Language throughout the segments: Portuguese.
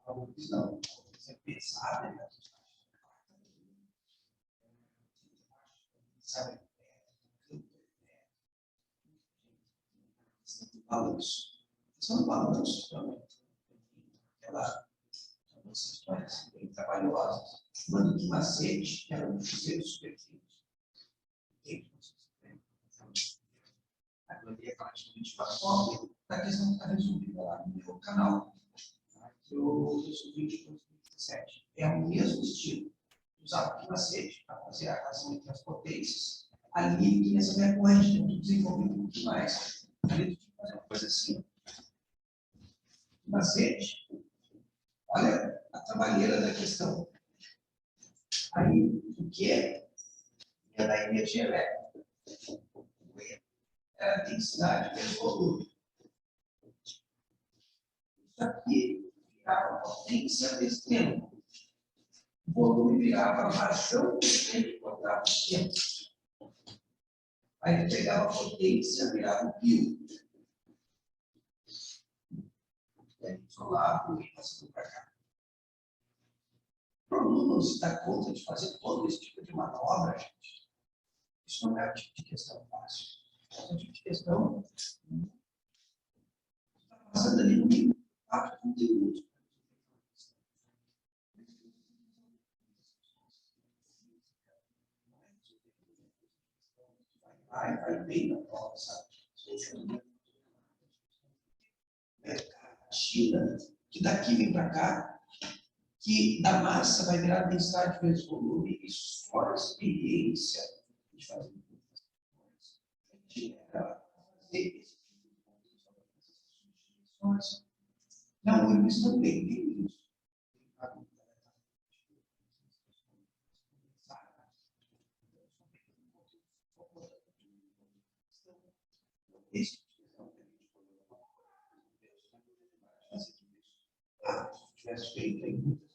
Não, você pensar, né? Sabe? Balanço. São balanços também. Aquelas questões bem trabalhosas. Mano de macete, que era um chuveiro superfície. Agora é praticamente uma cópia da questão que está resumida lá no meu canal. Que eu resolvi de 2017. É o mesmo estilo. Usava aqui macete para fazer a relação entre as potências. Ali eu queria saber a corrente, eu desenvolvi um pouquinho mais. Ali eu tinha que fazer uma coisa assim. Macete. Olha a trabalheira da questão. Aí, o que é? É da energia elétrica. Era a densidade vezes volume. Isso aqui virava potência vezes tempo. O volume virava a razão do tempo contra o tempo. Aí ele pegava a potência, virava o pio. E aí isolava e passando para cá. O aluno se dá conta de fazer todo esse tipo de manobra, gente. Isso não é o tipo de questão fácil. É o tipo de questão que está passando ali no meio do conteúdo. Vai bem na prova, sabe? A China, que daqui vem para cá, que da massa vai virar densidade vezes volume, e só a experiência de fazer não, eles também têm isso. Se tivesse feito aí muitas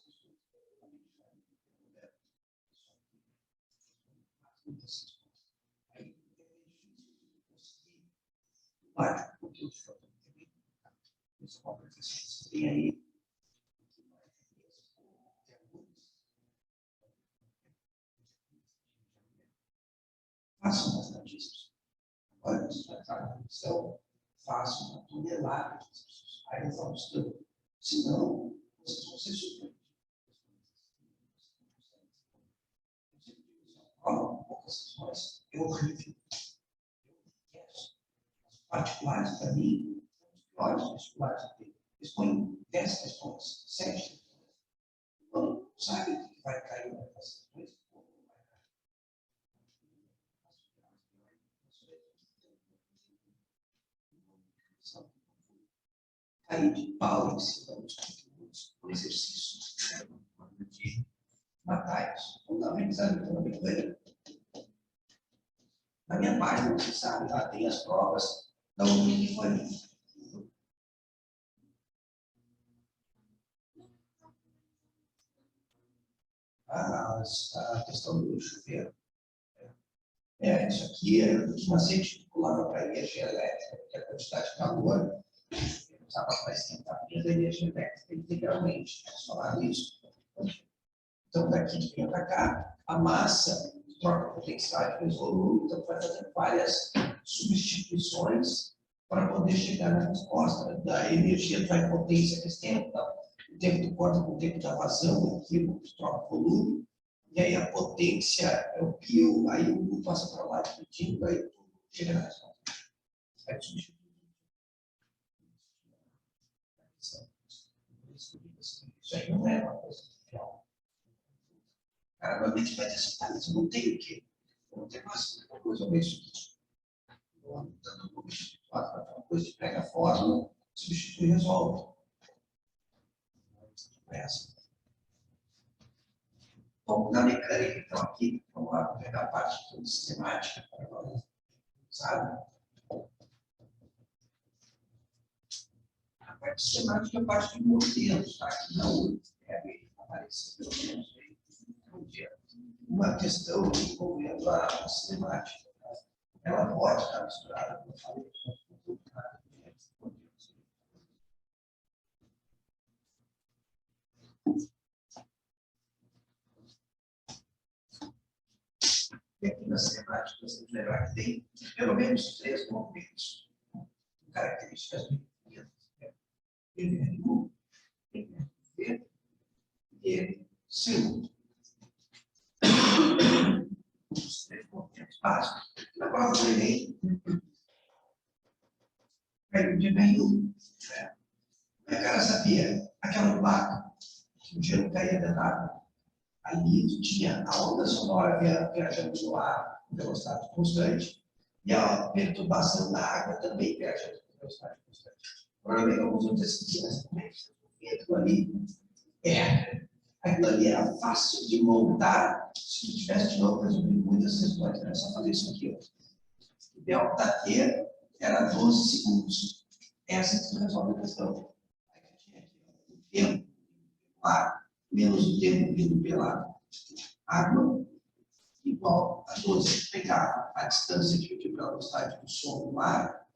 aí lógico, porque o senhor também essa conversação tem aí façam bastante isso. Olha, isso vai estar na missão, façam uma tonelada de exercícios. Aí eu falo, senão, vocês vão ser surpreendidos. Poucas sessões é horrível. As particulares, para mim, são os piores vestibulares que tem. Eles põem 10 questões, 7 questões. Não sabe o que vai cair nessas questões? Cair de pau em cima dos conteúdos por exercícios de batalhas. Fundamentalmente, na minha página, você sabe, lá tem as provas da UNI que foi. A questão do chuveiro. Isso aqui é o macete que pulava para a energia elétrica, porque a quantidade de calor usava para esquentar a energia elétrica integralmente. Eles falaram isso. Então, daqui de para cá, a massa troca potencial vezes volume, então vai fazer várias substituições para poder chegar na resposta. Da energia vai potência vezes tempo, então, o tempo do corte com o tempo da vazão, aquilo troca volume, e aí a potência é o pio, aí o U passa para lá dividindo, aí tudo chega na resposta. Aí substitui. Isso aí não é uma coisa real. O cara normalmente vai dizer assim, mas eu não tenho o quê? Eu não tenho mais coisa ou isso aqui. Uma coisa que pega a fórmula, substitui e resolve. Bom, na mecânica, então, aqui, vamos lá pegar a parte de sistemática, sabe? A parte sistemática é a parte de modelos, tá? Que não deve aparecer, pelo menos, um dia. Uma questão envolvendo a sistemática. Tá? Ela pode estar misturada, como eu falei, matemática, você tem que lembrar que tem pelo menos 3 movimentos, características definidas. MRU, MRV e MCU. Os 3 movimentos básicos. Na prova do Enem, caiu de MRU. O cara sabia aquela placa que o gelo caía dentro d'água. Ali tinha a onda sonora viajando no ar com velocidade constante e a perturbação da água também viajando com velocidade constante. Provavelmente alguns vão dizer assim, mas como é que aquilo ali aquilo ali era fácil de montar se tu tivesse de novo resolvido muitas questões, era só fazer isso aqui. O delta T era 12 segundos. Essa que tu resolve a questão. Aí tinha aqui o tempo ar menos o tempo vindo pela água, igual a 12. Pegar a distância dividida pela velocidade do som no ar,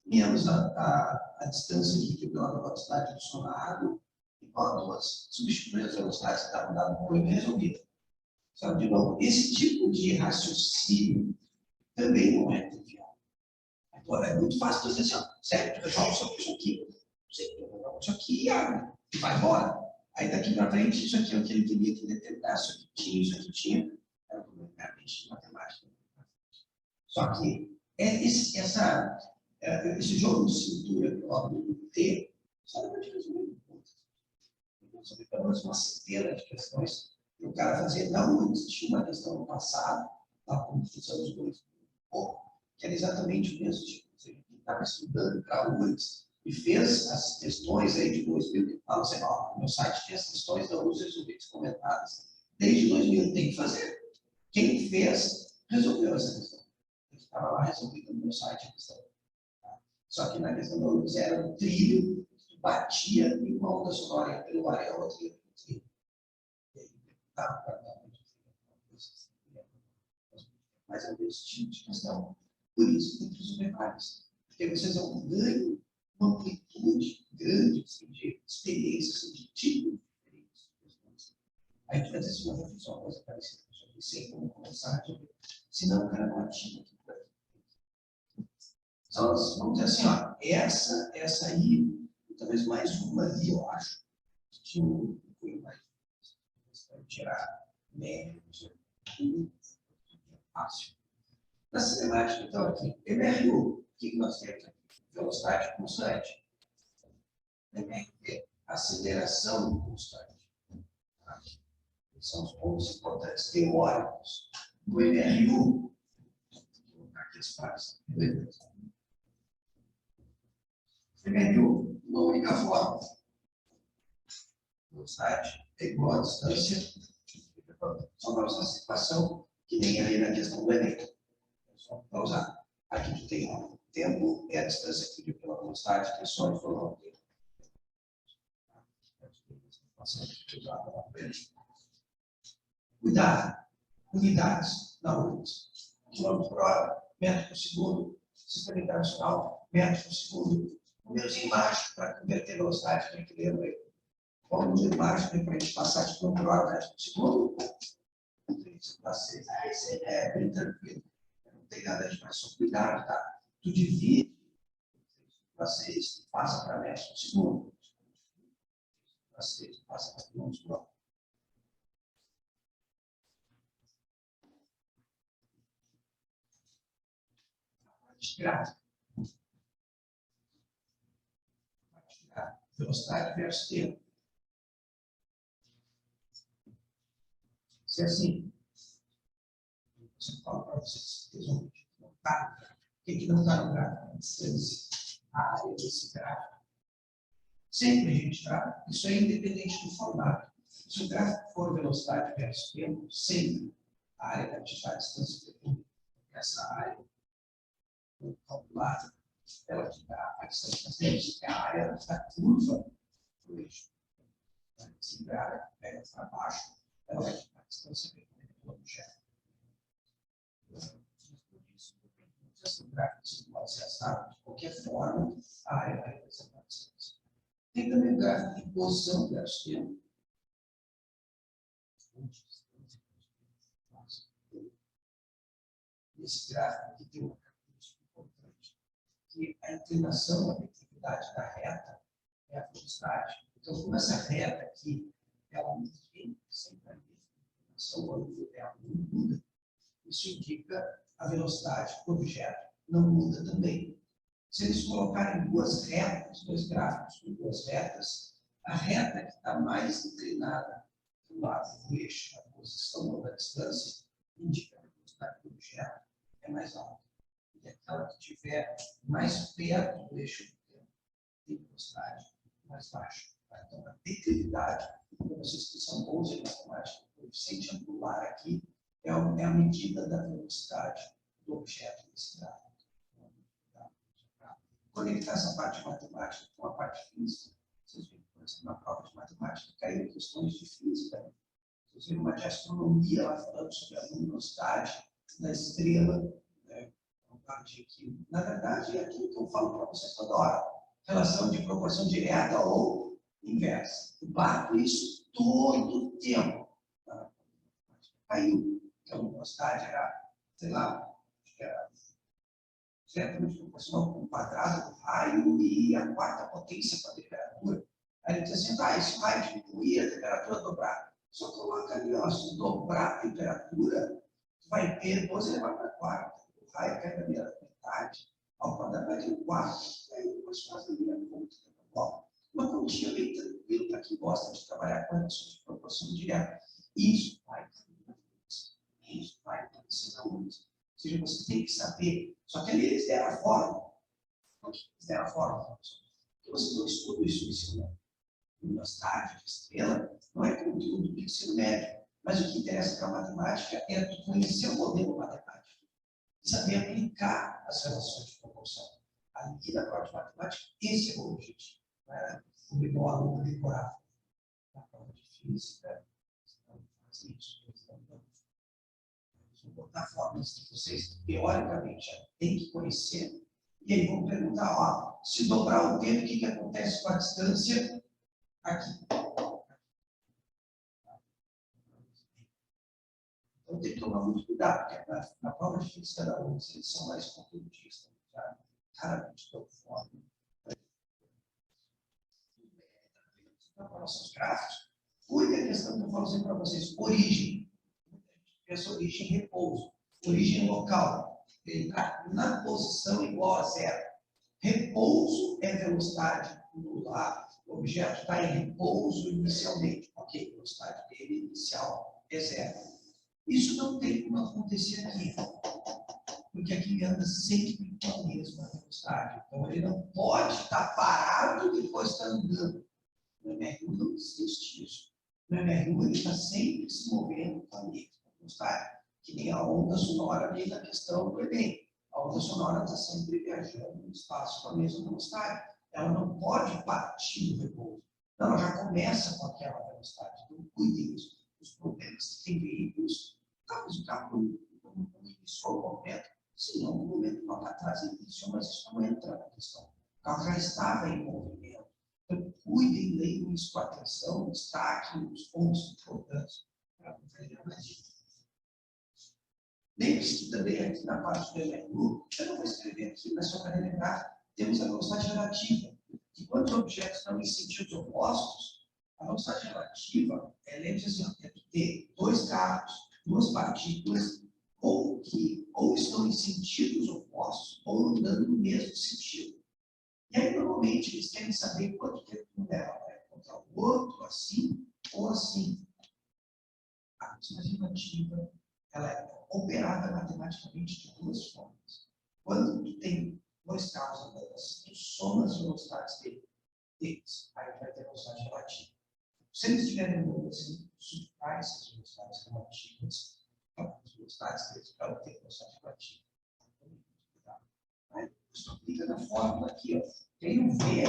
menos a distância dividida pela velocidade do som na água, igual a 12. Substituir as velocidades que estavam dadas no problema e resolver. Só de novo, esse tipo de raciocínio também não é trivial. Agora, é muito fácil dizer assim, sério, tu resolve só isso aqui, isso aqui e vai embora. Aí daqui para frente, isso aqui é o que ele queria que determinasse, isso aqui tinha, era o problema de matemática. Só que esse jogo de cintura que o T, só dá de resolver resolver pelo menos uma centena de questões que o cara fazia. Não existia uma questão no passado, na construção dos dois, que era exatamente o mesmo tipo. Ele estava estudando para antes e fez as questões aí de 2000, que fala assim, ó, no meu site tem as questões da luz resolvidas comentadas desde 2000, tem que fazer. Quem fez, resolveu essa questão. Ele estava lá resolvendo no meu site a questão. Tá? Só que na questão da luz era um trilho, que batia em uma onda sonora pelo ar e a outra ia pelo trilho. E aí, mas é o mesmo tipo de questão. Por isso, tem que resolver várias. Porque vocês vão ganhar uma amplitude grande assim, de experiências, assim, de tipos diferentes. Aí tu vai dizer assim, mas eu fiz uma coisa parecida, eu não sei como começar a resolver. Senão o cara não atinge aqui para então, vamos dizer assim, ó, essa aí, talvez mais uma ali, eu acho, que eu fui mais tirar médio, fácil. Na cinemática, então, aqui, MRU, o que nós temos aqui? Velocidade constante. MRV, aceleração constante. São os pontos importantes teóricos. O MRU, vou colocar aqui as frases. MRU, uma única forma. Velocidade é igual a distância. Só para usar a situação que nem ali na questão do Enem. Só para usar. Aqui tu tem o tempo é a distância que pela velocidade, que é só informar o tempo. Cuidado, unidades na URGS. Quilômetro por hora, metro por segundo, sistema internacional, metro por segundo. Númerozinho mágico para converter velocidade, tem que ler aí. Qual o número mágico para a gente passar de quilômetro por hora, metro por segundo? 36. É bem tranquilo. Não tem nada demais, só cuidado, tá? Tu divide 6, passa para metro por segundo. 6, passa para quilômetros por hora. Gráfico. Velocidade versus tempo. Se é assim, você fala para vocês, não está. O que não está no gráfico? A distância, a área desse gráfico. Sempre a gente está, isso é independente do formato. Se o gráfico for velocidade versus tempo, sempre a área vai te dar a distância de essa área calculada, ela te dá a distância das que a área da curva do eixo. Se a área pega para baixo, ela vai te dar a distância do objeto. Se o gráfico pode ser assado de qualquer forma, a área vai representar a distância. Tem também o gráfico de posição versus tempo. esse gráfico aqui tem uma característica importante, que a inclinação, a declividade da reta é a velocidade. Então, como essa reta aqui, ela mantém sempre a mesma inclinação, o ângulo dela não muda, isso indica a velocidade do objeto não muda também. Se eles colocarem duas retas, dois gráficos com duas retas, a reta que está mais inclinada do lado do eixo, da posição ou da distância, indica que a velocidade do objeto é mais alta. E aquela que estiver mais perto do eixo do tempo tem velocidade mais baixa. Então, a declividade, para vocês que são bons em matemática, o coeficiente angular aqui é a medida da velocidade do objeto desse gráfico. Conectar essa parte matemática com a parte física, vocês viram, por exemplo, na prova de matemática, caiu questões de física. Vocês viram uma de astronomia lá falando sobre a luminosidade da estrela, né? Que, na verdade, é aquilo que eu falo para vocês toda hora: relação de proporção direta ou inversa. Eu bato isso todo o tempo. Caiu. A luminosidade era, sei lá, acho que era diretamente proporcional com o quadrado do raio e a quarta potência para a temperatura. Aí ele diz assim, esse raio diminuir, a temperatura dobrar. Só coloca ali, ó, se dobrar a temperatura, vai ter 12 elevado para 4. O raio cai na metade, ao quadrado vai ter um quarto. Aí depois faz a minha conta. Bom, uma continha bem tranquila para quem gosta de trabalhar com relações de proporção direta. Isso vai aparecer na luz. Ou seja, você tem que saber. Só que ali eles deram a fórmula. Por que eles deram a fórmula? Porque você não estuda isso no ensino médio. Velocidade de estrela não é conteúdo do ensino médio. Mas o que interessa para a matemática é tu conhecer o modelo matemático e saber aplicar as relações de proporção. Ali na prova de matemática, esse é o objetivo. Não é o aluno decorar. Na prova de física, não fazem isso. Vou botar fórmulas que vocês, teoricamente, já têm que conhecer. E aí vão perguntar, ó, se dobrar o tempo, o que acontece com a distância aqui? Então tem que tomar muito cuidado, porque na prova de física da UFRGS, eles são mais conteudistas. Já raramente dão fórmula. Para nossos gráficos, cuide a questão que eu falo sempre para vocês, origem. Essa origem repouso, origem local, ele está na posição igual a zero. Repouso é velocidade no lar, o objeto está em repouso inicialmente. Ok, a velocidade dele inicial é zero. Isso não tem como acontecer aqui, porque aqui ele anda sempre com a mesma velocidade. Então ele não pode estar parado e depois está andando. No MRU não existe isso. No MRU ele está sempre se movendo com a mesma velocidade, que nem a onda sonora ali na questão do Enem. A onda sonora está sempre viajando no espaço com a mesma velocidade. Ela não pode partir do repouso. Então, ela já começa com aquela velocidade. Então, cuidem disso. Os problemas que tem veículos, talvez o carro não iniciou o movimento. Sim, no momento lá para trás ele iniciou, mas isso não entra na questão. O carro já estava em movimento. Então, cuidem, leiam isso com atenção, destaquem os pontos importantes para não perder mais disso. Lembre-se que também aqui na parte do MRU, eu não vou escrever aqui, mas só para relembrar, temos a velocidade relativa. Que quando os objetos estão em sentidos opostos, a velocidade relativa, lembre-se assim, é ter dois carros, duas partículas, ou estão em sentidos opostos, ou andando no mesmo sentido. E aí, normalmente, eles querem saber quanto tempo um leva para encontrar o outro, assim ou assim. A velocidade relativa, ela é operada matematicamente de duas formas. Quando tu tem dois carros andando assim, tu soma as velocidades deles, aí vai ter velocidade relativa. Se eles estiverem andando assim, subtrai essas velocidades relativas, as velocidades deles para obter velocidade relativa. Aí isso aplica na fórmula aqui, ó. Tem o V,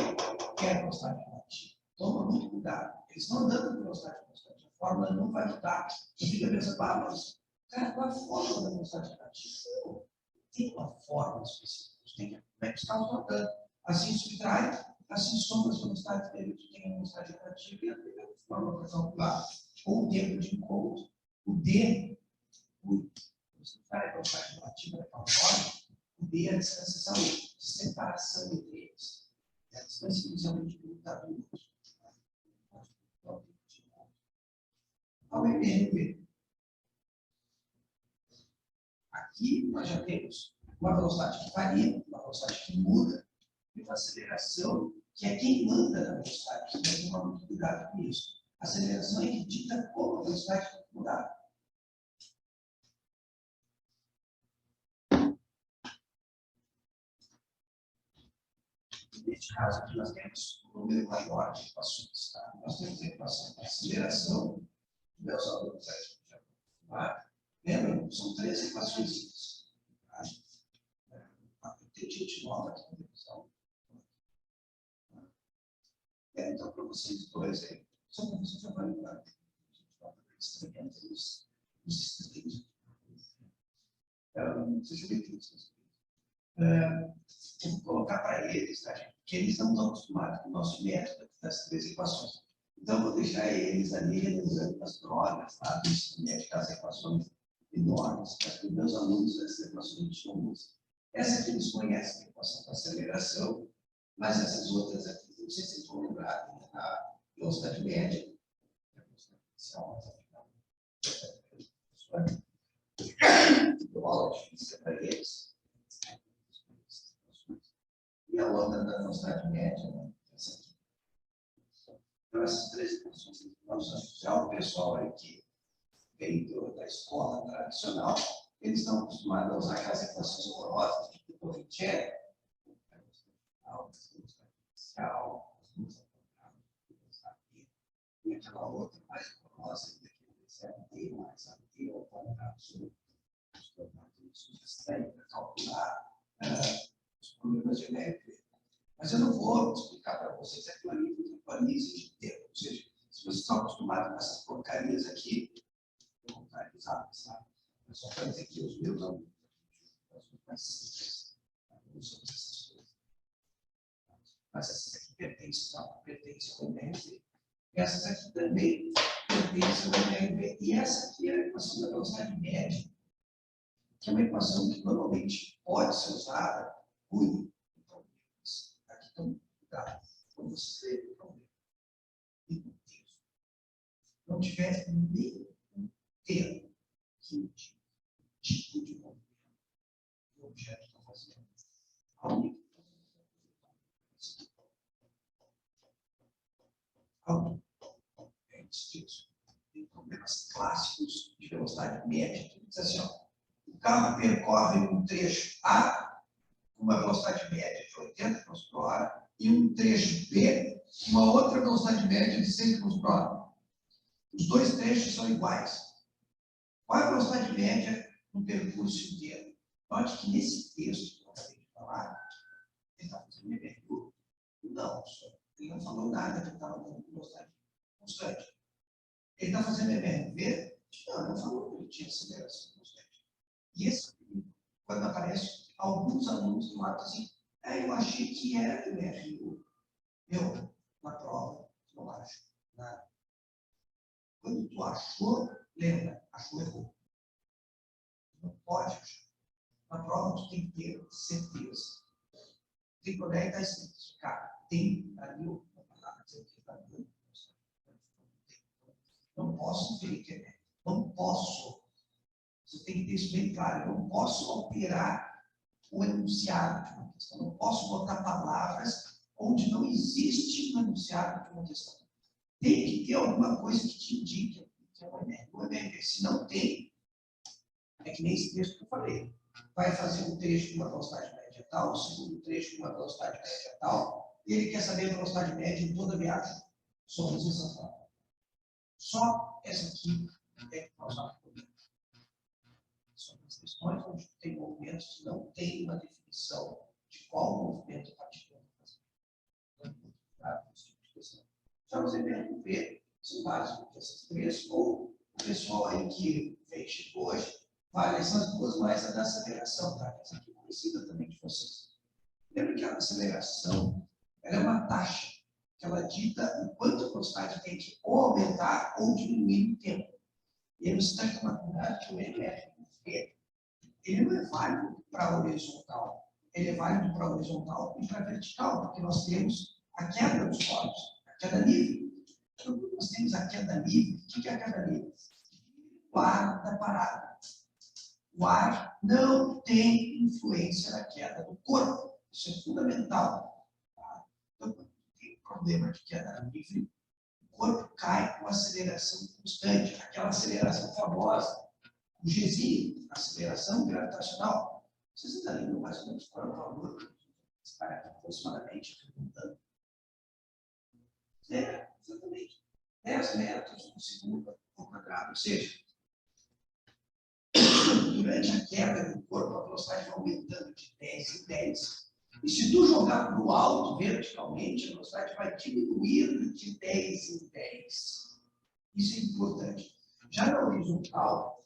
que é a velocidade relativa. Toma muito cuidado. Eles estão andando com velocidade constante. A fórmula não vai mudar. Você fica pensando, mas cara, qual é a fórmula da velocidade relativa? Não tem uma fórmula específica. Você tem que ver os carros andando. Assim subtrai, assim soma as velocidades dele, tu tem a velocidade relativa e aplica a fórmula para calcular ou o tempo de encontro, o D, você para a velocidade relativa daquela forma, o B é a distância de separação entre eles. A distância inicialmente limitada do outro. Ao MRV. Aqui nós já temos uma velocidade que varia, uma velocidade que muda, e uma aceleração que é quem manda na velocidade. Você tem que tomar muito cuidado com isso. A aceleração é que dita como a velocidade tem que mudar. Neste caso aqui nós temos um número maior de equações. Tá? Nós temos a equação da aceleração, meus alunos aqui já vão. Lembram? São 3 equações. Tem gente nova aqui na revisão. Então, para vocês dois aí, só para vocês avaliarem. Os sistemas. Vocês viram isso? Eu vou colocar para eles, tá, gente? Porque eles não estão acostumados com o nosso método das 3 equações. Então, eu vou deixar eles ali realizando as drogas, tá? Das equações enormes. Mas para os meus alunos, essas equações são muitas. Essa aqui eles conhecem, a equação da aceleração, mas essas outras aqui, não sei se vocês vão lembrar, né? A velocidade média, a velocidade inicial, eu aula difícil para eles. E a outra da velocidade média, né? Essa aqui. Então, essas 3 equações nós usamos. Já o pessoal aí que veio da escola tradicional, eles estão acostumados a usar aquelas equações horrorosas, tipo o Torricelli, e aquela outra mais horrorosa, que é D mais a D ao quadrado sobre os quadrados para calcular os problemas de MRV. Mas eu não vou explicar para vocês aquilo ali, porque para mim exige tempo. Ou seja, se vocês estão acostumados com essas porcarias aqui, eu vou estar usando, sabe? É só para dizer que os meus alunos mais simples, não são essas coisas. Mas essas aqui pertencem ao MRV. Essas aqui também pertencem ao MRV. E essa aqui é a equação da velocidade média, que é uma equação que normalmente pode ser usada por problemas. Aqui estão cuidado. Quando você escreve o problema e no texto não tiver nenhum termo que indique o tipo de movimento que o objeto está fazendo, a única tem problemas clássicos de velocidade média, que diz assim, ó, o carro percorre um trecho A com uma velocidade média de 80 km por hora e um trecho B com uma outra velocidade média de 100 km por hora. Os 2 trechos são iguais. Qual é a velocidade média no percurso inteiro? Note que nesse texto que eu acabei de falar, ele está fazendo uma pergunta. Não, ele não falou nada que ele estava dando velocidade constante. Ele está fazendo MRV? Não, ele não falou que ele tinha aceleração constante. E esse, quando aparece, alguns alunos do lado assim, eu achei que era MRU. Eu, na prova, não acho nada. Quando tu achou, lembra, achou errou. Não pode achar. Na prova, tu tem que ter certeza. Tem que olhar e está escrito, cara, tem ali uma palavra que está dando. Não posso ver que é. Não posso. Você tem que ter isso bem claro. Eu não posso alterar o enunciado de uma questão. Não posso botar palavras onde não existe um enunciado de uma questão. Tem que ter alguma coisa que te indique que é o MRV. Se não tem, é que nem esse texto que eu falei. Vai fazer um trecho com uma velocidade média tal, o segundo trecho com uma velocidade média tal, e ele quer saber a velocidade média em toda a viagem. Somos essa forma. Só essa aqui é que causar problema. São as questões onde tem movimentos que não têm uma definição de qual movimento está participando. Já os MRV são básicos dessas 3, ou o pessoal aí que fez hoje, vale essas 2 mais a da aceleração, tá? Essa aqui é conhecida também de vocês. Lembra que a aceleração ela é uma taxa que ela dita o quanto a velocidade tem que ou aumentar ou diminuir no tempo. E aí você está tomando cuidado que o MRV ele não é válido para a horizontal. Ele é válido para a horizontal e para a vertical, porque nós temos a queda dos corpos, a queda livre. Então, quando nós temos a queda livre, o que é a queda livre? O ar da parada. O ar não tem influência na queda do corpo. Isso é fundamental. Tá? Então, quando tem problema de queda livre, o corpo cai com aceleração constante, aquela aceleração famosa, o Gzinho, aceleração gravitacional. Vocês ainda lembram mais ou menos qual é o valor? Para aproximadamente, perguntando. Exatamente. 10 metros por segundo ao quadrado. Ou seja, durante a queda do corpo, a velocidade vai aumentando de 10 em 10. E se tu jogar para o alto verticalmente, a velocidade vai diminuindo de 10 em 10. Isso é importante. Já na horizontal,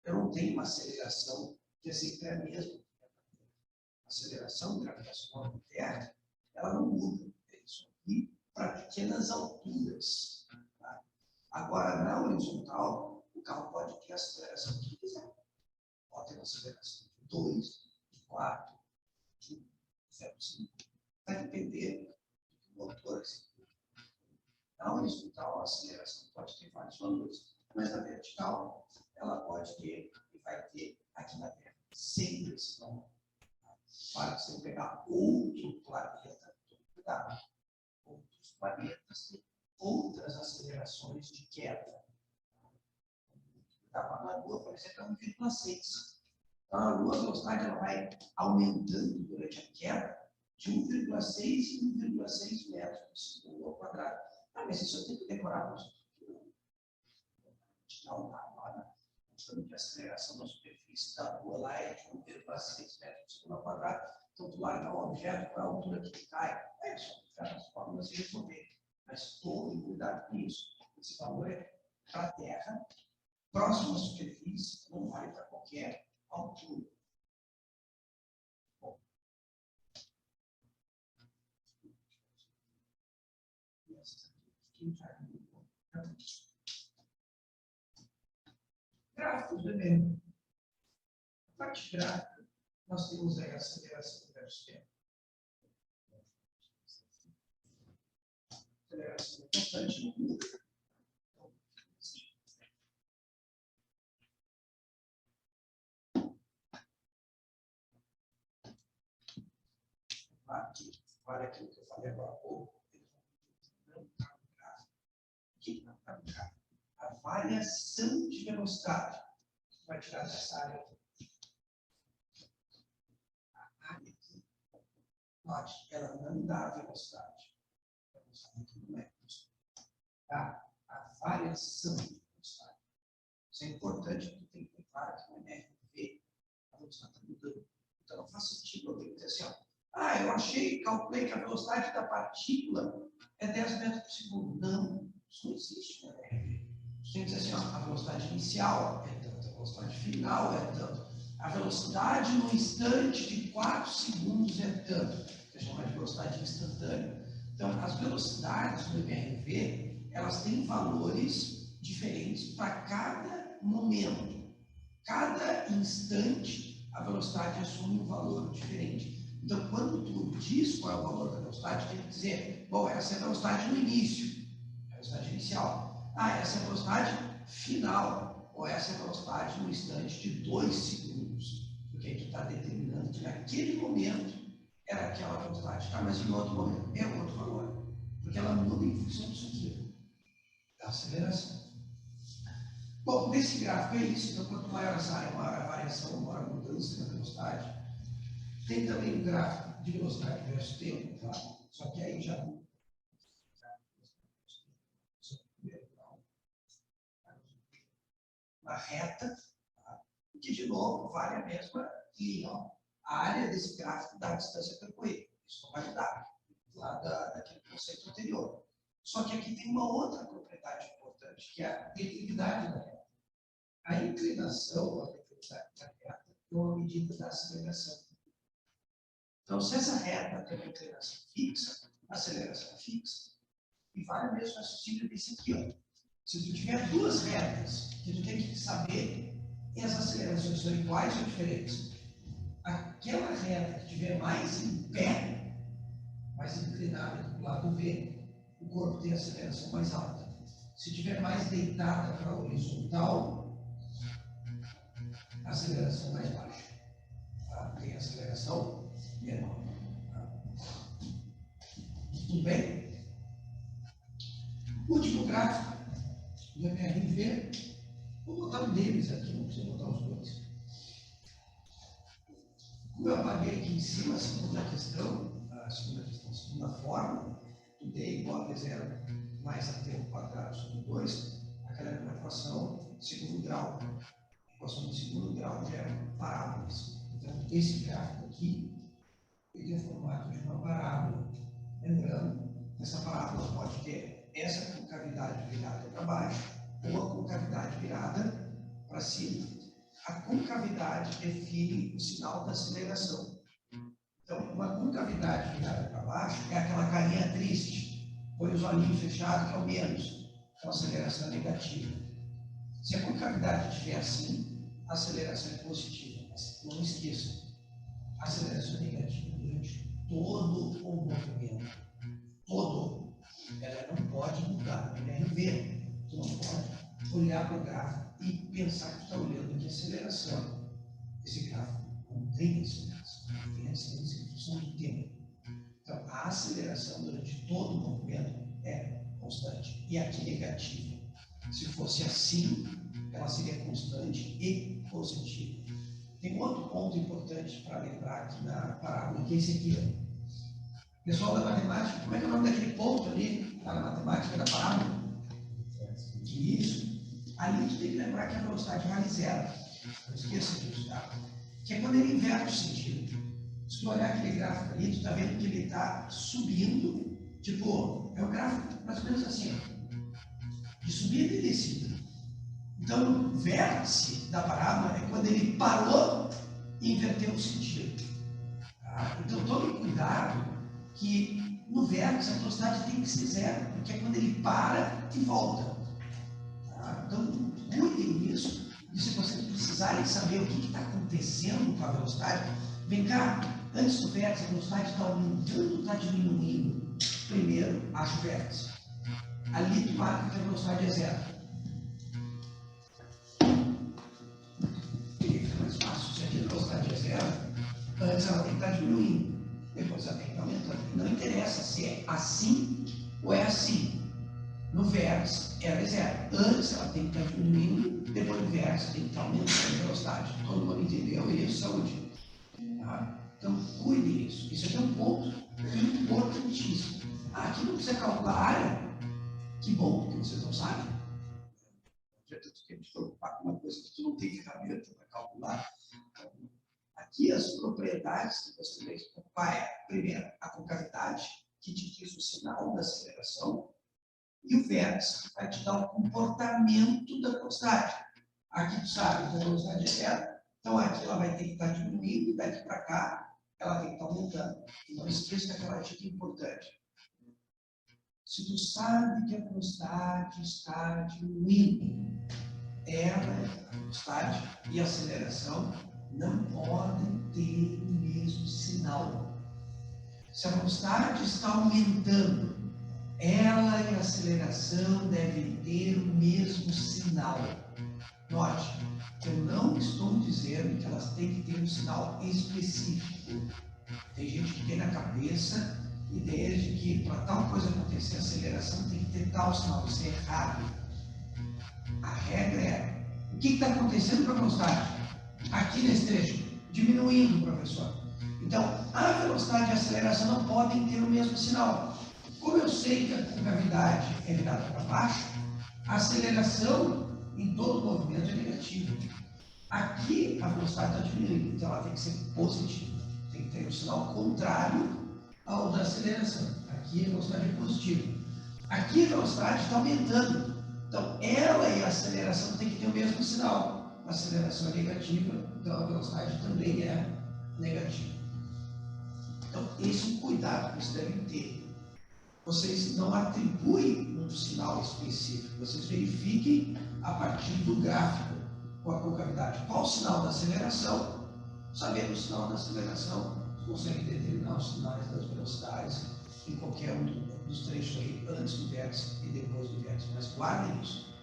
eu não tenho uma aceleração que é sempre a mesma. A aceleração gravitacional da Terra, ela não muda. É isso aqui para pequenas alturas. Tá? Agora, na horizontal, o carro pode ter a aceleração que quiser. Pode ter uma aceleração de 2, de 4, de 0,5. Vai depender do motor. Na horizontal, a aceleração pode ter vários valores, mas na vertical, ela pode ter e vai ter aqui na Terra sempre esse valor. Para você pegar outro planeta, cuidado, outros planetas têm outras acelerações de queda. Na Lua, por exemplo, é 1,6. Então, a Lua, a velocidade ela vai aumentando durante a queda de 1,6 em 1,6 metros por segundo ao quadrado. Ah, mas isso eu tenho que decorar. A aceleração da superfície da Lua lá é de 1,6 metros por segundo ao quadrado. Então, tu larga um objeto para a altura que ele cai. É só ficar nas fórmulas e resolver. Mas tome cuidado com isso. Esse valor é para a Terra, próximo à superfície, não vale para qualquer altura. Bom. Gráficos do mesmo. A parte gráfica, nós temos aí a aceleração versus tempo. Aceleração constante no mundo. Aqui, olha aquilo que eu falei agora há pouco. Não está no gráfico. O que não está no gráfico? A variação de velocidade. Vai tirar dessa área aqui. A área aqui, note, ela não dá a velocidade. A velocidade aqui não é isso. Tá? A variação de velocidade. Isso é importante, porque tem que ter claro que não é ver a velocidade está mudando. Então, não faz sentido alguém dizer assim, ó, eu achei, calculei que a velocidade da partícula é 10 metros por segundo. Não, isso não existe, né? Você tem que dizer assim, ó, a velocidade inicial é tanto, a velocidade final é tanto, a velocidade no instante de 4 segundos é tanto, que é chamada de velocidade instantânea. Então, as velocidades no MRV, elas têm valores diferentes para cada momento. Cada instante, a velocidade assume um valor diferente. Então, quando tu diz qual é o valor da velocidade, tem que dizer, bom, essa é a velocidade no início, a velocidade inicial. Essa é a velocidade final, ou essa é a velocidade no instante de 2 segundos. Porque aí tu está determinando que naquele momento era aquela velocidade. Mas em outro momento é outro valor. Porque ela muda em função disso aqui, da aceleração. Bom, nesse gráfico é isso. Então, quanto maior essa área, maior a variação, maior a mudança na velocidade. Tem também um gráfico de velocidade versus tempo, tá? Só que aí já uma reta, tá? Que de novo vale a mesma linha. Ó. A área desse gráfico dá a distância percorrida. Isso não vai mudar lá daquele conceito anterior. Só que aqui tem uma outra propriedade importante, que é a declividade da reta. A inclinação, a declividade da reta, é uma medida da aceleração. Então, se essa reta tem uma inclinação fixa, a aceleração é fixa, e vale mesmo raciocínio desse aqui. Ó. Se tu tiver duas retas, que tu tem que saber e as acelerações são iguais ou diferentes. Aquela reta que estiver mais em pé, mais inclinada do lado V, o corpo tem aceleração mais alta. Se estiver mais deitada para a horizontal, a aceleração mais baixa. Tá? Tem aceleração menor. Tá? Tudo bem? Último gráfico do MRV. Vou botar um deles aqui, não preciso botar os dois. Como eu apaguei aqui em cima a segunda forma, do D igual a V0 mais AT ao quadrado sobre 2, aquela é uma equação de segundo grau. A equação de segundo grau gera parábolas. Então, esse gráfico aqui, ele é formato de uma parábola. Lembrando, essa parábola pode ter essa concavidade virada para baixo ou a concavidade virada para cima. A concavidade define o sinal da aceleração. Então, uma concavidade virada para baixo é aquela carinha triste, põe os olhinhos fechados, que é o menos, então a aceleração é negativa. Se a concavidade estiver assim, a aceleração é positiva. Mas não esqueça, a aceleração é negativa durante todo o movimento. Todo. Ela não pode mudar. No MRV, tu não pode olhar para o gráfico e pensar que está olhando aqui a aceleração. Esse gráfico não tem aceleração, tem aceleração em função do tempo. Então, a aceleração durante todo o movimento é constante e aqui negativa. Se fosse assim, ela seria constante e positiva. Tem outro ponto importante para lembrar aqui na parábola, que é esse aqui. Pessoal da matemática, como é que é o nome daquele ponto ali, na matemática da parábola? Isso. Ali tu tem que lembrar que a velocidade vale zero. Não esqueça disso, tá? Que é quando ele inverte o sentido. Se tu olhar aquele gráfico ali, tu está vendo que ele está subindo, tipo, é um gráfico mais ou menos assim, ó, de subida e descida. Então, o vértice da parábola é quando ele parou e inverteu o sentido. Tá? Então, tome cuidado que no vértice a velocidade tem que ser zero, porque é quando ele para e volta. Tá? Então, cuidem disso. E se vocês precisarem saber o que está acontecendo com a velocidade, vem cá, antes do vértice, a velocidade está aumentando ou está diminuindo? Primeiro, acha o vértice. Ali tu marca que a velocidade é zero. E fica mais fácil. Se aqui a velocidade é zero, antes ela tem que estar diminuindo. Depois ela tem que estar aumentando. Não interessa se é assim ou é assim. No vértice, ela é zero. Antes ela tem que estar diminuindo, depois do vértice tem que estar aumentando a velocidade. Todo mundo entendeu isso, saúde? Tá? Então, cuide disso. Isso aqui é um ponto importantíssimo. Aqui não precisa calcular a área. Que bom, porque vocês não sabem. Não adianta tu querer te preocupar com uma coisa que tu não tem ferramenta para calcular. Então, aqui as propriedades que você tem que se preocupar é, primeiro, a concavidade, que te diz o sinal da aceleração, e o vértice, que vai te dar o comportamento da velocidade. Aqui tu sabe que a velocidade é zero, então aqui ela vai ter que estar diminuindo, e daqui para cá ela tem que estar aumentando. E não esqueça daquela dica importante. Se tu sabe que a velocidade está diminuindo, a velocidade e a aceleração não podem ter o mesmo sinal. Se a velocidade está aumentando, ela e a aceleração devem ter o mesmo sinal. Note, eu não estou dizendo que elas têm que ter um sinal específico. Tem gente que tem na cabeça ideia de que para tal coisa acontecer, a aceleração tem que ter tal sinal. Isso é errado. A regra é, o que está acontecendo com a velocidade? Aqui nesse trecho, diminuindo, professor. Então, a velocidade e a aceleração não podem ter o mesmo sinal. Como eu sei que a concavidade é virada para baixo, a aceleração em todo o movimento é negativa. Aqui a velocidade está diminuindo, então ela tem que ser positiva. Tem que ter um sinal contrário ao da aceleração. Aqui a velocidade é positiva. Aqui a velocidade está aumentando. Então ela e a aceleração têm que ter o mesmo sinal. A aceleração é negativa, então a velocidade também é negativa. Então esse é um cuidado que vocês devem ter. vocês não atribuem um sinal específico, vocês verifiquem a partir do gráfico com a concavidade. Qual o sinal da aceleração? Sabendo o sinal da aceleração, consegue determinar os sinais das velocidades em qualquer um dos trechos aí, antes do vértice e depois do vértice. Mas guardem isso.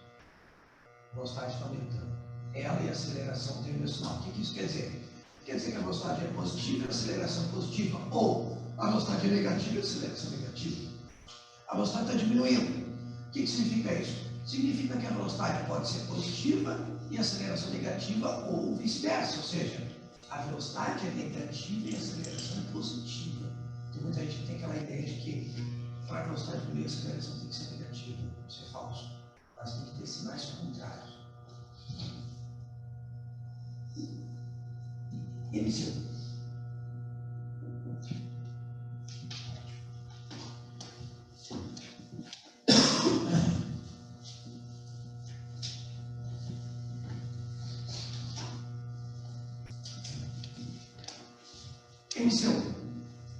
A velocidade está aumentando. Ela e a aceleração têm o mesmo sinal. O que isso quer dizer? Quer dizer que a velocidade é positiva e a aceleração é positiva, ou a velocidade é negativa e a aceleração é negativa. A velocidade está diminuindo. O que significa isso? Significa que a velocidade pode ser positiva e a aceleração negativa, ou vice-versa, ou seja, a velocidade é negativa e a aceleração é positiva. Então, muita gente tem aquela ideia de que para a velocidade diminuir, a aceleração tem que ser negativa. Isso é falso. Mas tem que ter sinais contrários. Emissão. Emissão.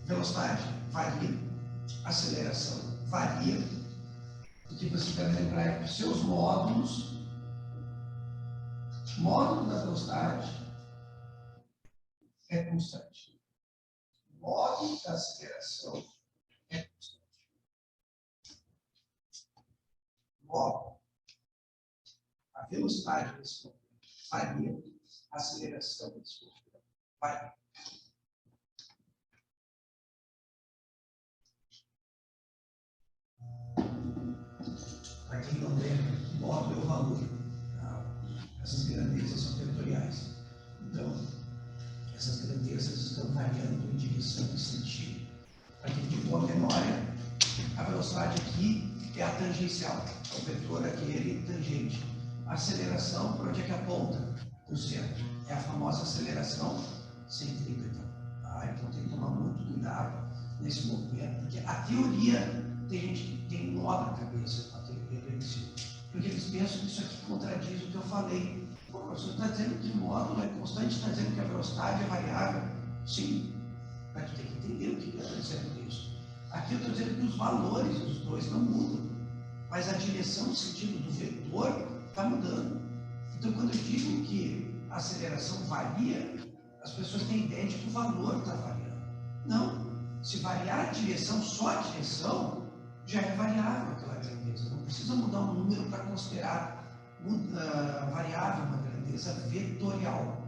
Velocidade varia, aceleração varia. O que você deve lembrar é que os seus módulos, módulo da velocidade é constante. O módulo da aceleração é constante. Módulo. A velocidade desse movimento varia, a aceleração desse movimento varia. Para quem não lembra, módulo é o valor. Essas grandezas são vetoriais. Então, essas grandezas estão variando em direção e sentido. Para quem tem boa memória, a velocidade aqui é a tangencial. O vetor aquele tangente. A aceleração, para onde é que aponta? O centro. É a famosa aceleração centrípeta. Então tem que tomar muito cuidado nesse movimento, porque a teoria, tem gente que tem um nó na cabeça, a teoria do ensino, porque eles pensam que isso aqui contradiz o que eu falei. Pô, o professor está dizendo que o módulo é constante, está dizendo que a velocidade é variável. Sim, mas tu tem que entender o que eu estou dizendo nisso. Aqui eu estou dizendo que os valores dos dois não mudam, mas a direção, o sentido do vetor está mudando. Então, quando eu digo que a aceleração varia, as pessoas têm ideia de que o valor está variando. Não. Se variar a direção, só a direção, já é variável aquela grandeza. Não precisa mudar um número para considerar variável uma grandeza vetorial.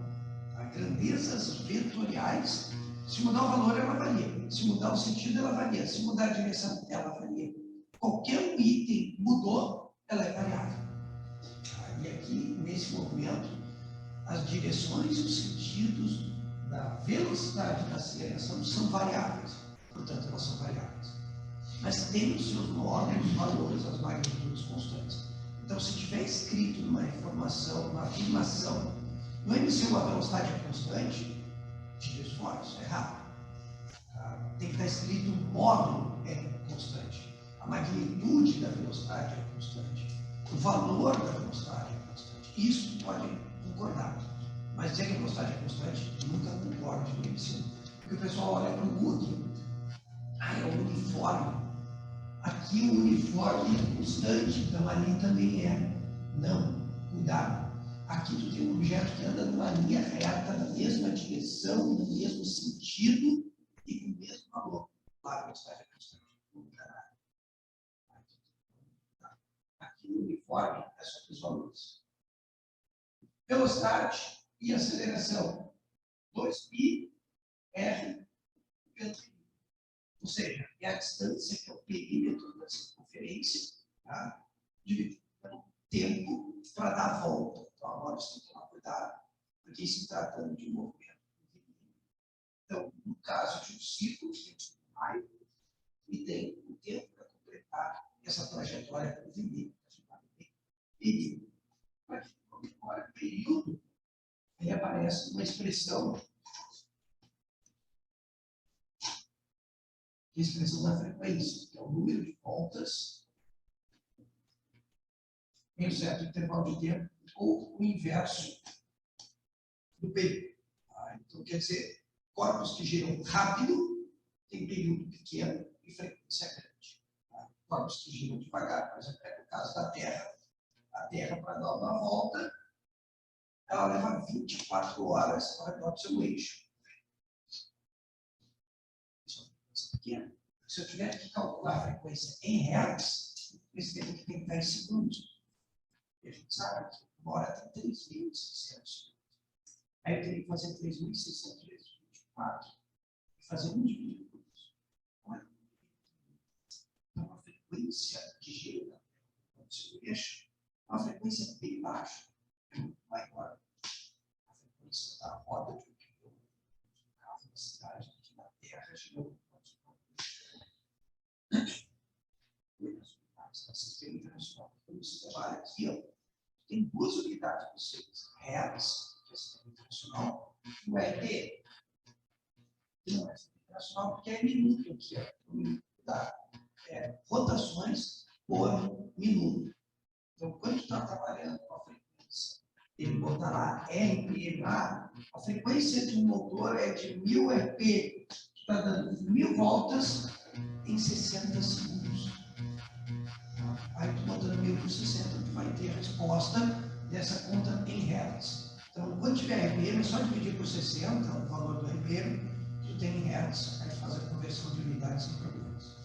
Grandezas vetoriais, se mudar o valor, ela varia. Se mudar o sentido, ela varia. Se mudar a direção, ela varia. Qualquer um item mudou, ela é variável. E aqui, nesse movimento, as direções e os sentidos da velocidade da aceleração são variáveis. Portanto, elas são variáveis. Mas tem os seus módulos, os valores, as magnitudes constantes. Então, se tiver escrito numa informação, numa afirmação, no MCU a velocidade é constante, tira isso fora, isso é errado. Tem que estar escrito o módulo é constante. A magnitude da velocidade é constante. O valor da velocidade é constante. Isso pode concordar. Mas dizer que a velocidade é constante, nunca concordo com isso. Porque o pessoal olha para o útero, é o uniforme. Aqui o uniforme é constante, então ali também é. Não, cuidado. Aqui tu tem um objeto que anda numa linha reta, na mesma direção, no mesmo sentido e com o mesmo valor. Lá a velocidade é constante. Aqui no uniforme é só os valores. Velocidade e aceleração. 2πr vezes. Ou seja, é a distância, que é o perímetro da circunferência, tá? Dividido pelo tempo para dar a volta. Então, agora você tem que tomar cuidado, porque se tratando de um movimento. Então, no caso de um ciclo, tem um raio e tem o tempo para completar essa trajetória com o perímetro. Período. Para que comemora período, aí aparece uma expressão, que é a expressão da frequência, que é o número de voltas em um certo intervalo de tempo, ou o inverso do período. Então, quer dizer, corpos que giram rápido têm período pequeno e frequência grande. corpos que giram devagar, por exemplo, é o caso da Terra. A Terra, para dar uma volta, ela leva 24 horas ao redor do seu eixo. Isso é uma coisa pequena. Se eu tiver que calcular a frequência em hertz, esse tempo aqui tem que estar em segundos. E a gente sabe que uma hora tem 3.600 segundos. Aí eu teria que fazer 3.600 vezes 24 e fazer 1 dividido por isso. Então, a frequência de giro do seu eixo é uma frequência bem baixa, maior. A frequência da roda de um carro na cidade, aqui na Terra, girou. Essa experiência internacional, quando você trabalha aqui, ó, tem 2 unidades para vocês. Hertz, que é a experiência internacional, e o RT. Não é internacional porque é minuto aqui, ó. Minuto da rotações por minuto. Então, quando está trabalhando com a frequência, ele botar lá RPM, a frequência de um motor é de 1000 RP, que está dando 1000 voltas em 60 segundos. Aí, tu botando 1000 por 60, tu vai ter a resposta dessa conta em hertz. Então, quando tiver RPM, é só dividir por 60, o valor do RPM, tu tem em hertz, aí faz a conversão de unidades sem problemas.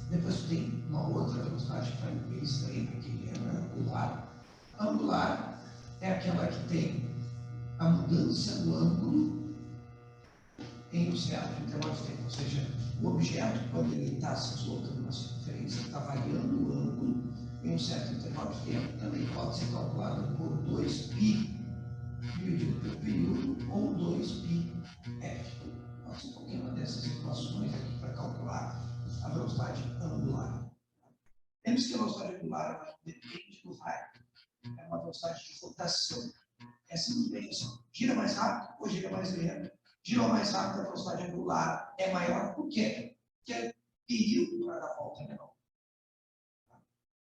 Depois tu tem uma outra velocidade que vai ver isso daí, para quem lembra, angular. Angular é aquela que tem a mudança do ângulo em um certo intervalo de tempo, ou seja, o objeto, quando ele está se deslocando numa circunferência, está variando o ângulo em um certo intervalo de tempo, também pode ser calculado por 2π dividido pelo período ou 2πf. Pode ser qualquer uma dessas equações aqui para calcular a velocidade angular. Temos que a velocidade angular depende do raio. É uma velocidade de rotação. É simplesmente assim, gira mais rápido ou gira mais lento. Gira mais rápido, a velocidade angular é maior. Por quê? Porque o período para dar volta é menor.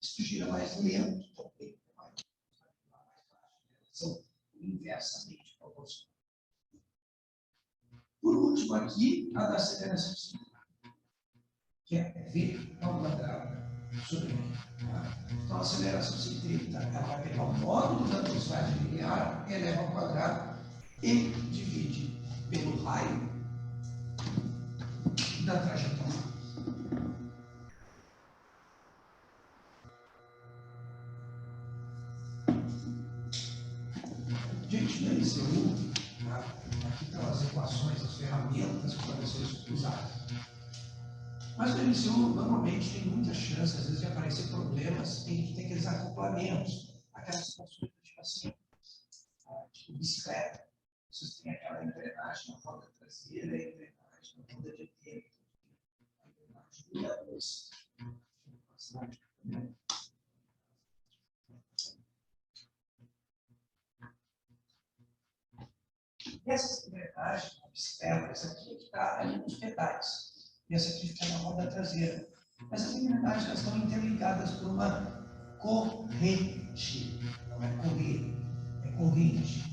Se tu gira mais lento, também é maior. São inversamente proporcionais. Por último, aqui, a da aceleração singular, que é V ao quadrado sobre M. Então, a aceleração centrípeta, ela vai pegar o módulo da velocidade linear, eleva ao quadrado e divide pelo raio da trajetória. Gente, no LCU, aqui estão as equações, as ferramentas que podem ser usadas. Mas no LCU, normalmente, tem muita chance, às vezes, de aparecer problemas em que tem aqueles acoplamentos, aquelas situações tipo assim, tipo bicicleta. Vocês têm aquela engrenagem na roda traseira e a engrenagem na roda dianteira. A engrenagem do lado. Essas engrenagens, a bicicleta, essa aqui que está ali nos pedais, e essa aqui fica na roda traseira. Essas engrenagens elas estão interligadas por uma corrente, não é correr, é corrente.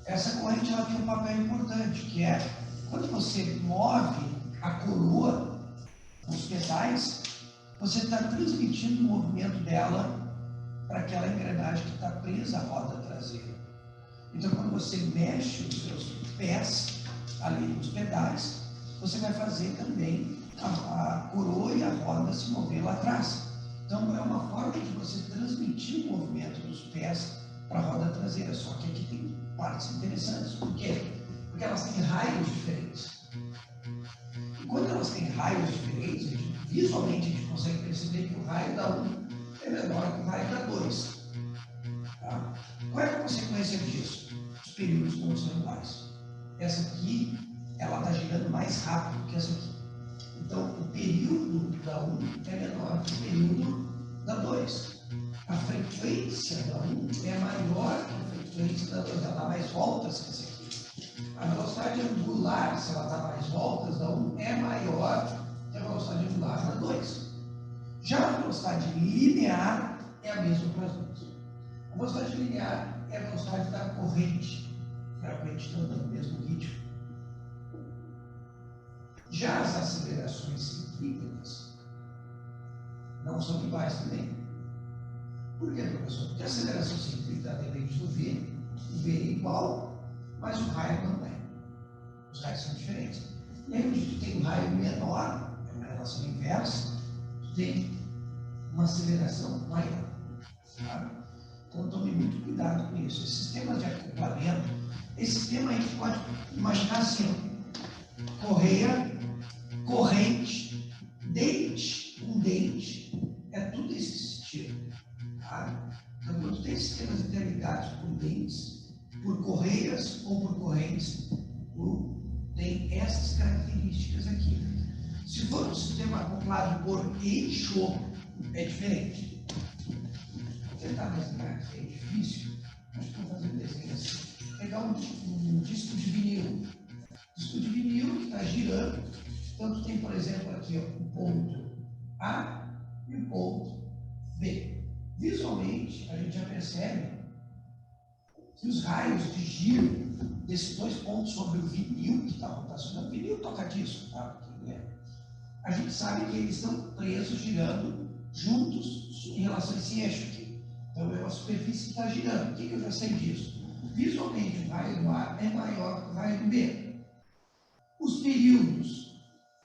Essa corrente ela tem um papel importante, que é quando você move a coroa, os pedais, você está transmitindo o movimento dela para aquela engrenagem que está presa à roda traseira. Então, quando você mexe os seus pés ali nos pedais, você vai fazer também a coroa e a roda se mover lá atrás. Então, é uma forma de você transmitir o movimento dos pés para a roda traseira. Só que aqui tem partes interessantes. Por quê? Porque elas têm raios diferentes. E quando elas têm raios diferentes, visualmente a gente consegue perceber que o raio da 1 é menor que o raio da 2. Tá? Qual é a consequência disso? Os períodos não são iguais. Essa aqui, ela está girando mais rápido que essa aqui. Então, o período da 1 é menor que o período da 2. A frequência da 1 é maior que a frequência da 2. Ela dá mais voltas que essa aqui. A velocidade angular, se ela dá mais voltas da 1, é maior que a velocidade angular da 2. Já a velocidade linear é a mesma para as duas. A velocidade linear é a velocidade da corrente. A corrente está andando no mesmo ritmo. Já as acelerações centrípetas não são iguais também. Por que, professor? Porque a aceleração centrípeta depende do V, o V é igual, mas o raio não é. Os raios são diferentes. E aí, onde tu tem um raio menor, é uma relação inversa, tu tem uma aceleração maior. Tá? Então, tome muito cuidado com isso. Esses sistemas de acoplamento, esse sistema a gente pode imaginar assim: correia, corrente, dente, um dente, é tudo esse tipo. Tá? Então, quando tem sistemas interligados por dentes, por correias ou por correntes, tem essas características aqui. Se for um sistema acoplado por eixo, é diferente. Vou tentar desenhar aqui, é difícil, mas vou fazer um desenho assim. Pegar um disco de vinil. Disco de vinil que está girando. Então, tu tem, por exemplo, aqui ó, o ponto A e o ponto B. Visualmente, a gente já percebe que os raios de giro desses dois pontos sobre o vinil que está rotacionando, o vinil toca disco, tá? A gente sabe que eles estão presos, girando juntos em relação a esse eixo aqui. Então é uma superfície que está girando. O que eu já sei disso? Visualmente, o raio do A é maior que o raio do B. Os períodos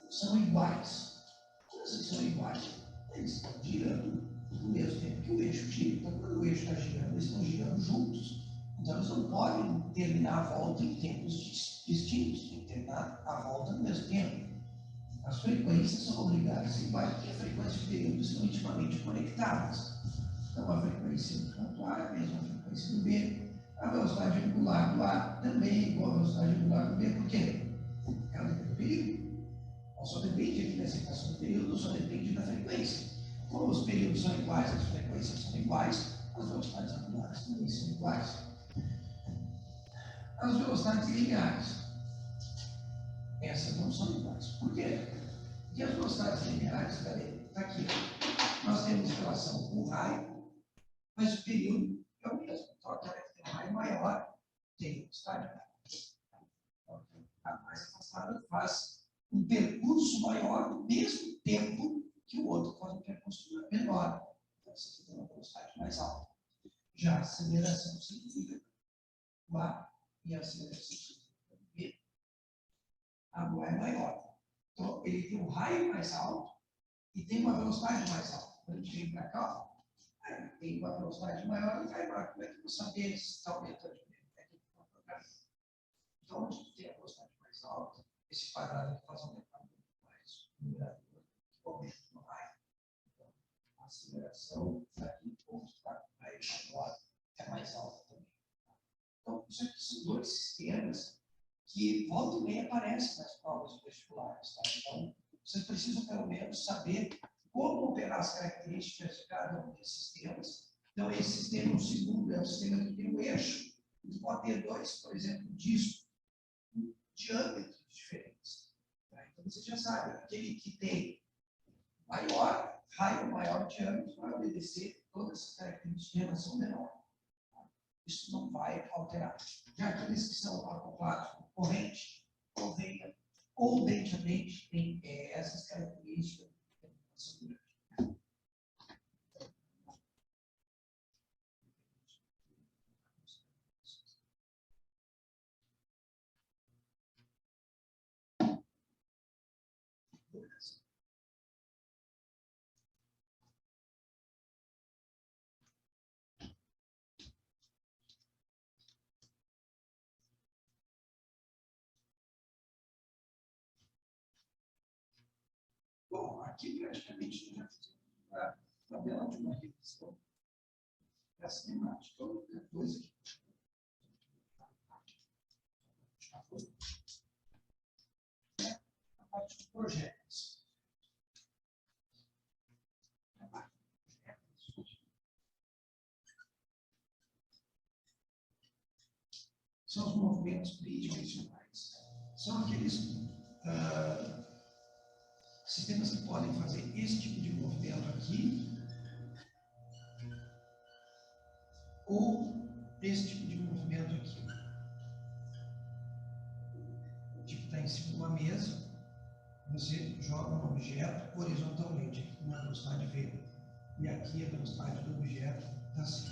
são iguais. Como assim são iguais? Eles estão girando no mesmo tempo que o eixo gira. Então, quando o eixo está girando, eles estão girando juntos. Então, eles não podem terminar a volta em tempos distintos, tem que terminar a volta no mesmo tempo. As frequências são obrigadas a ser iguais, porque a frequência e o período estão intimamente conectadas. Então, a frequência do ponto A é a mesma frequência do B. A velocidade angular do A também é igual à velocidade angular do B. Por quê? Ela depende do período. Ela só depende aqui da excitação do período, só depende da frequência. Como os períodos são iguais, as frequências são iguais, as velocidades angulares também são iguais. As velocidades lineares, essas não são iguais. Por quê? Porque as velocidades lineares, está aqui, nós temos relação com o raio, mas o período é o mesmo. Então, aquela que tem um raio maior tem velocidade maior. Então, a mais afastada faz um percurso maior no mesmo tempo que o outro faz um percurso menor. Então, você aqui tem uma velocidade mais alta. Já a aceleração significa o A e a aceleração significa o B. A do A é maior. Então, ele tem um raio mais alto e tem uma velocidade mais alta. Quando a gente vem para cá, tem uma velocidade maior e vai para. Como é que eu vou saber se está aumentando de nível? Então, onde tem a velocidade mais alta, esse quadrado aqui faz aumentar muito mais o numerador, que aumenta no raio. Então, a aceleração daqui, ponto para raio maior, é mais alta também. Então, isso aqui são dois sistemas que volta e meia aparecem nas provas vestibulares. Tá? Então, vocês precisam, pelo menos, saber como operar as características de cada um desses sistemas. Então, esse sistema, o segundo, é um sistema que tem um eixo, que pode ter dois, por exemplo, discos, com diâmetros diferentes. Tá? Então, você já sabe, aquele que tem maior raio, maior diâmetro, vai obedecer todas essas características de relação menor. Isso não vai alterar. Já aqueles que são acoplados com corrente, correia ou dente a dente, tem essas características. Bom, aqui praticamente já fizemos a tabela de uma revisão da cinemática. A única coisa que é a parte de projetos. São os movimentos tridimensionais. São aqueles sistemas que podem fazer esse tipo de movimento aqui, ou esse tipo de movimento aqui. Tipo, está em cima de uma mesa, você joga um objeto horizontalmente, aqui na velocidade v, e aqui a velocidade do objeto está assim.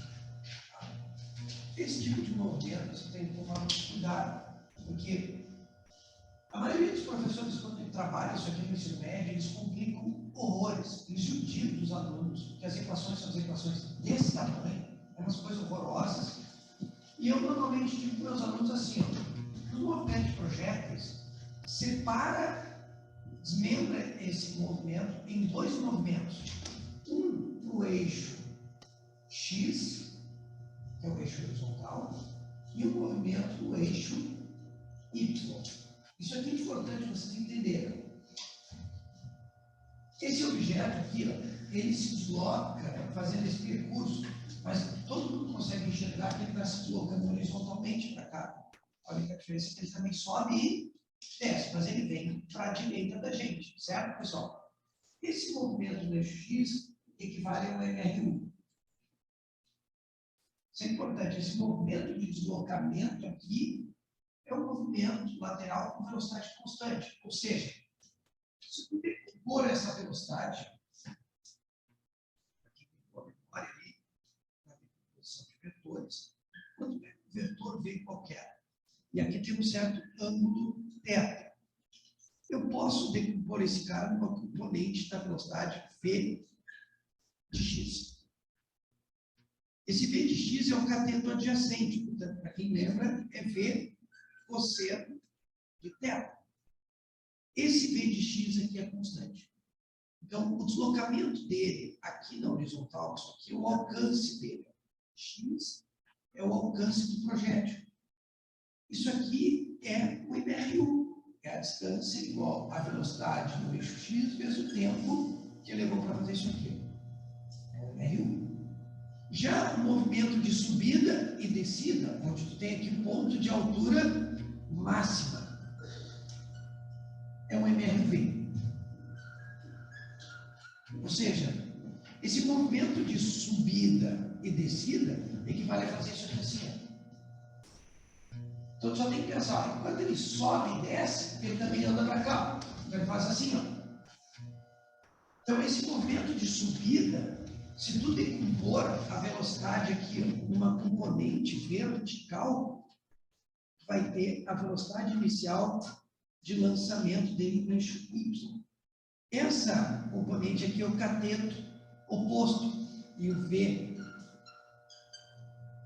Esse tipo de movimento você tem que tomar muito cuidado, porque a maioria dos professores, quando trabalham isso aqui no ensino médio, eles complicam horrores, eles judiam dos alunos, porque as equações são as equações desse tamanho, é umas coisas horrorosas. E eu normalmente digo para os meus alunos assim, ó, no movimento de projéteis, desmembra esse movimento em dois movimentos. Um para o eixo X, que é o eixo horizontal, e um movimento no eixo Y. Isso aqui é importante vocês entenderem. Esse objeto aqui, ó, ele se desloca fazendo esse percurso, mas todo mundo consegue enxergar que ele está se deslocando horizontalmente para cá. Olha que a diferença é que ele também sobe e desce, mas ele vem para a direita da gente, certo, pessoal? Esse movimento do eixo X equivale ao MR1. Isso é importante, esse movimento de deslocamento aqui é um movimento lateral com velocidade constante, ou seja, se eu decompor essa velocidade, aqui tem uma memória ali, na decomposição de vetores, quando um vetor vem qualquer, e aqui tem um certo ângulo θ, eu posso decompor esse cara numa componente da velocidade v de x. Esse v de x é o cateto adjacente, portanto, para quem lembra, é v cosseno de θ. Esse v de x aqui é constante. Então, o deslocamento dele aqui na horizontal, isso aqui é o alcance dele. X é o alcance do projétil. Isso aqui é o MR1, é a distância igual à velocidade no eixo x vezes o tempo que levou para fazer isso aqui. É o MR1. Já o movimento de subida e descida, onde tu tem aqui um ponto de altura máxima, é um MRV. Ou seja, esse movimento de subida e descida equivale a fazer isso aqui assim. Então, só tem que pensar, enquanto ele sobe e desce, ele também anda para cá. Então, ele faz assim, ó. Então, esse movimento de subida, se tu decompor a velocidade aqui numa componente vertical, vai ter a velocidade inicial de lançamento dele no eixo Y. Essa componente aqui é o cateto oposto, e o V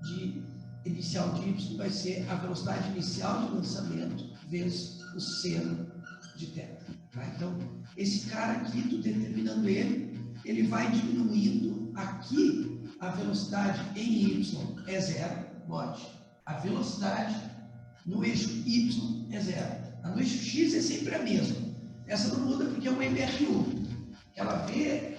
de inicial de Y vai ser a velocidade inicial de lançamento vezes o seno de θ. Tá? Então, esse cara aqui, tu determinando ele vai diminuindo. Aqui, a velocidade em Y é zero, note. A velocidade no eixo Y é zero. No eixo X é sempre a mesma. Essa não muda porque é uma MR1. Ela V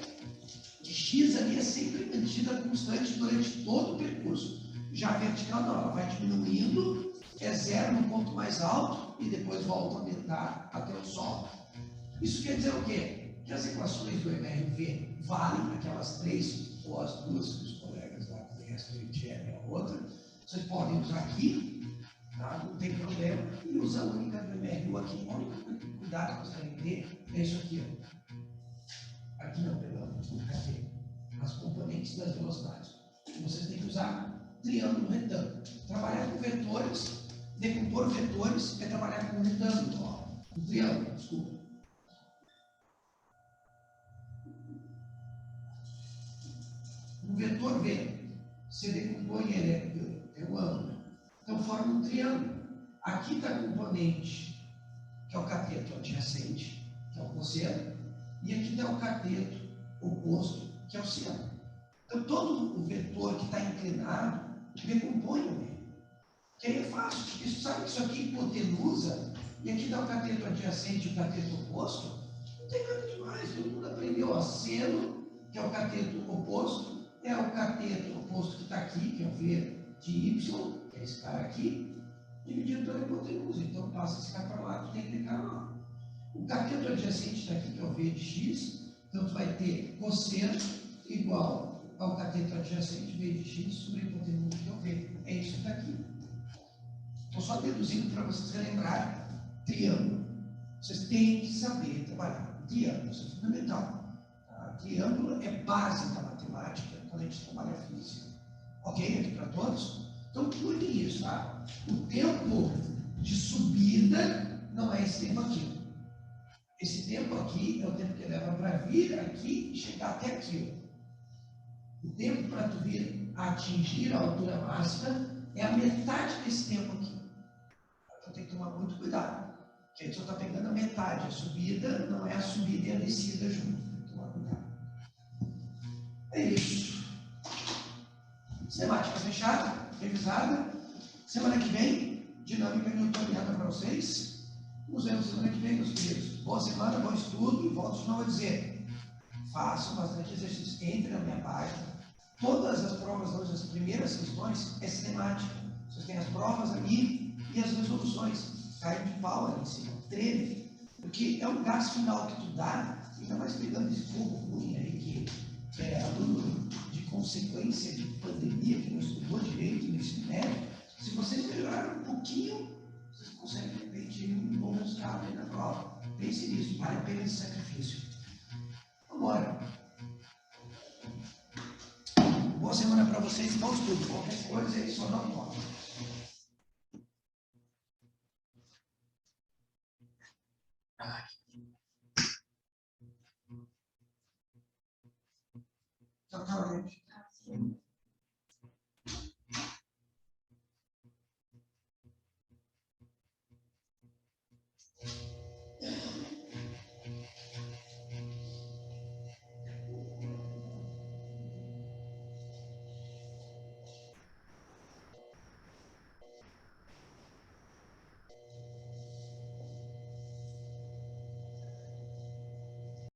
de X ali é sempre mantida constante durante todo o percurso. Já a vertical não, ela vai diminuindo, é zero no ponto mais alto e depois volta a aumentar até o Sol. Isso quer dizer o quê? Que as equações do MRV valem, aquelas três, ou as duas que os colegas lá do SPT é a outra, vocês podem usar aqui, tá? Não tem problema, e usa a única do MRU aqui. A única cuidado que vocês têm que ter é isso aqui, ó. Aqui não, perdão, aqui. As componentes das velocidades. Vocês têm que usar triângulo retângulo. Trabalhar com vetores, decompor vetores é trabalhar com retângulo, ó. Um triângulo, desculpa. Um vetor V, você decompõe ele, é o ângulo. Então forma um triângulo. Aqui está a componente, que é o cateto adjacente, que é o cosseno, e aqui está o cateto oposto, que é o seno. Então todo o vetor que está inclinado decompõe ele. Que aí é fácil, porque você sabe que isso aqui hipotenusa, e aqui está o cateto adjacente e o cateto oposto, não tem nada demais, todo mundo aprendeu. Ó, seno, que é o cateto oposto, é o cateto oposto que está aqui, que é o V de Y, que é esse cara aqui, dividido pela hipotenusa. Então passa esse cara para lá, tu tem aquele cara lá. O cateto adjacente está aqui, que é o V de X, então tu vai ter cosseno igual ao cateto adjacente V de X sobre a hipotenusa, que é o V. É isso que está aqui. Estou só deduzindo para vocês relembrarem. Triângulo. Vocês têm que saber trabalhar com triângulo, isso é fundamental. Tá? Triângulo é base da matemática quando a gente trabalha física. Ok? Aqui para todos? Então, cuidem isso, tá? O tempo de subida não é esse tempo aqui. Esse tempo aqui é o tempo que leva para vir aqui e chegar até aqui. O tempo para tu vir a atingir a altura máxima é a metade desse tempo aqui. Então tem que tomar muito cuidado. Porque a gente só está pegando a metade. A subida não é a subida e a descida junto. Tem que tomar cuidado. É isso. Semática fechada, revisada. Semana que vem, dinâmica newtoniana para vocês. Nos vemos semana que vem, meus queridos. Boa semana, bom estudo. E volto de novo a dizer: façam bastante exercício. Entre na minha página. Todas as provas hoje, as primeiras questões, é cinemática. Vocês têm as provas ali e as resoluções. Cai de pau ali em cima, treme. Porque é um gás final que tu dá, ainda mais pegando esse fogo ruim aí, que é aluno de consequência de pandemia, que não estudou direito no ensino médio. Se vocês melhorarem um pouquinho, vocês conseguem repetir um bom resultado aí na prova. Pense nisso, vale a pena esse sacrifício. Vamos embora. Boa semana para vocês e bom estudo. Qualquer coisa aí, só não toca. Tchau, tchau, gente.